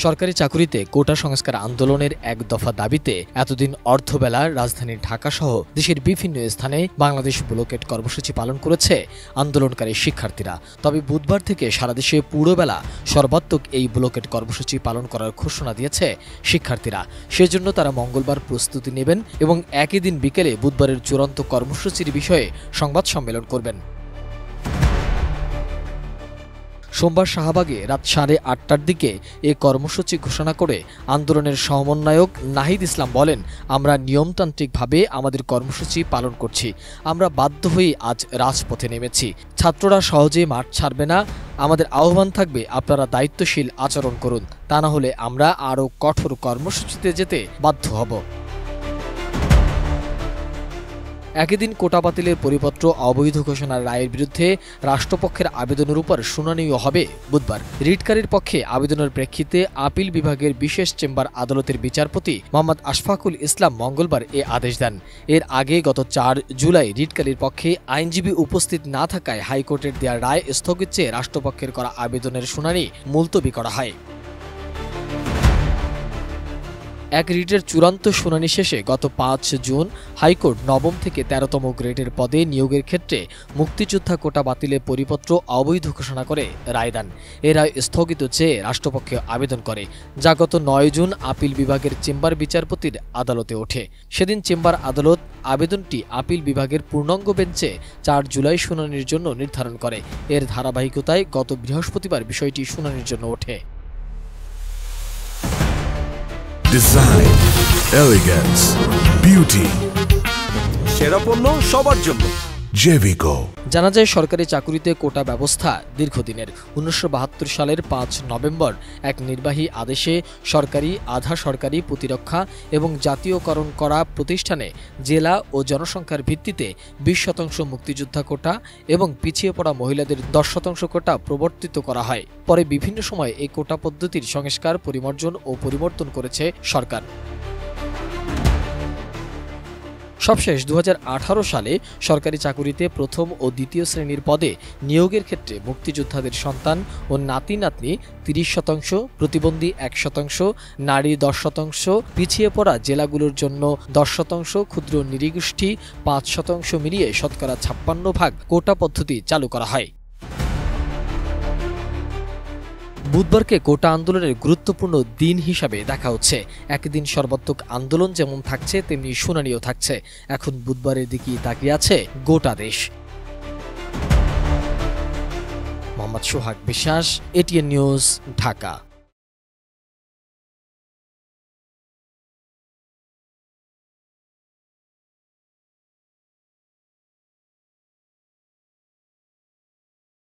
সরকারি চাকুরিতে কোটা সংস্কার আন্দোলনের এক দফা দাবিতে এতদিন অর্ধবেলা রাজধানী ঢাকা সহ দেশের বিভিন্ন স্থানে বাংলাদেশ ব্লকেট কর্মসূচি পালন করেছে আন্দোলনকারী শিক্ষার্থীরা। তবে বুধবার থেকে সারা দেশে পুরোবেলা সর্বাত্মক এই ব্লকেট কর্মসূচি পালন করার ঘোষণা দিয়েছে শিক্ষার্থীরা। সেজন্য তারা মঙ্গলবার প্রস্তুতি নেবেন এবং একই দিন বিকেলে বুধবারের চূড়ান্ত কর্মসূচির বিষয়ে সংবাদ সম্মেলন করবেন। সোমবার শাহবাগে রাত 8:30টার দিকে এ কর্মসূচি ঘোষণা করে আন্দোলনের সমন্বয়ক নাহিদ ইসলাম বলেন, আমরা নিয়মতান্ত্রিকভাবে আমাদের কর্মসূচি পালন করছি। আমরা বাধ্য হয়ে আজ রাজপথে নেমেছি। ছাত্ররা সহজে মাঠ ছাড়বে না। আমাদের আহ্বান থাকবে, আপনারা দায়িত্বশীল আচরণ করুন, তা না হলে আমরা আরও কঠোর কর্মসূচিতে যেতে বাধ্য হব। একই দিন কোটা বাতিলের পরিপত্র অবৈধ ঘোষণার রায়ের বিরুদ্ধে রাষ্ট্রপক্ষের আবেদনের উপর শুনানিও হবে বুধবার। রিটকারীর পক্ষে আবেদনের প্রেক্ষিতে আপিল বিভাগের বিশেষ চেম্বার আদালতের বিচারপতি মোহাম্মদ আশফাকুল ইসলাম মঙ্গলবার এ আদেশ দেন। এর আগে গত 4 জুলাই রিটকারীর পক্ষে আইনজীবী উপস্থিত না থাকায় হাইকোর্টের দেয়া রায় স্থগিত চেয়ে রাষ্ট্রপক্ষের করা আবেদনের শুনানি মুলতবি করা হয়। এক রিটের চূড়ান্ত শুনানি শেষে গত 5 জুন হাইকোর্ট 9ম থেকে 13তম গ্রেডের পদে নিয়োগের ক্ষেত্রে মুক্তিযোদ্ধা কোটা বাতিলের পরিপত্র অবৈধ ঘোষণা করে রায় দেন। এ রায় স্থগিত চেয়ে রাষ্ট্রপক্ষ আবেদন করে, যা গত 9 জুন আপিল বিভাগের চেম্বার বিচারপতির আদালতে ওঠে। সেদিন চেম্বার আদালত আবেদনটি আপিল বিভাগের পূর্ণাঙ্গ বেঞ্চে 4 জুলাই শুনানির জন্য নির্ধারণ করে। এর ধারাবাহিকতায় গত বৃহস্পতিবার বিষয়টি শুনানির জন্য ওঠে। ডিজাইন, এলিগেন্স, বিউটি, সেরা পণ্য সবার জন্য জেভিকো। জানা যায়, সরকারি চাকুরিতে কোটা ব্যবস্থা দীর্ঘদিনের। 1972 সালের 5 নভেম্বর এক নির্বাহী আদেশে সরকারি, আধা সরকারি, প্রতিরক্ষা এবং জাতীয়করণ করা প্রতিষ্ঠানে জেলা ও জনসংখ্যার ভিত্তিতে 20% মুক্তিযোদ্ধা কোটা এবং পিছিয়ে পড়া মহিলাদের 10% কোটা প্রবর্তিত করা হয়। পরে বিভিন্ন সময় এই কোটা পদ্ধতির সংস্কার, পরিমার্জন ও পরিবর্তন করেছে সরকার। সবশেষ 2018 সালে সরকারি চাকুরিতে প্রথম ও দ্বিতীয় শ্রেণীর পদে নিয়োগের ক্ষেত্রে মুক্তিযোদ্ধাদের সন্তান ও নাতি নাতনি 30%, প্রতিবন্ধী 1%, নারী 10%, পিছিয়ে পড়া জেলাগুলোর জন্য 10%, ক্ষুদ্র নৃগোষ্ঠী 5% মিলিয়ে শতকরা 56% কোটা পদ্ধতি চালু করা হয়। বুধবারকে কোটা আন্দোলনের গুরুত্বপূর্ণ দিন হিসাবে দেখা হচ্ছে। একদিন সর্বাত্মক আন্দোলন যেমন থাকছে, তেমনি শুনানিও থাকছে। এখন বুধবারের দিকেই তাকিয়ে আছে গোটা দেশ। মোহাম্মদ সোহাগ বিশ্বাস, এটিএন নিউজ, ঢাকা।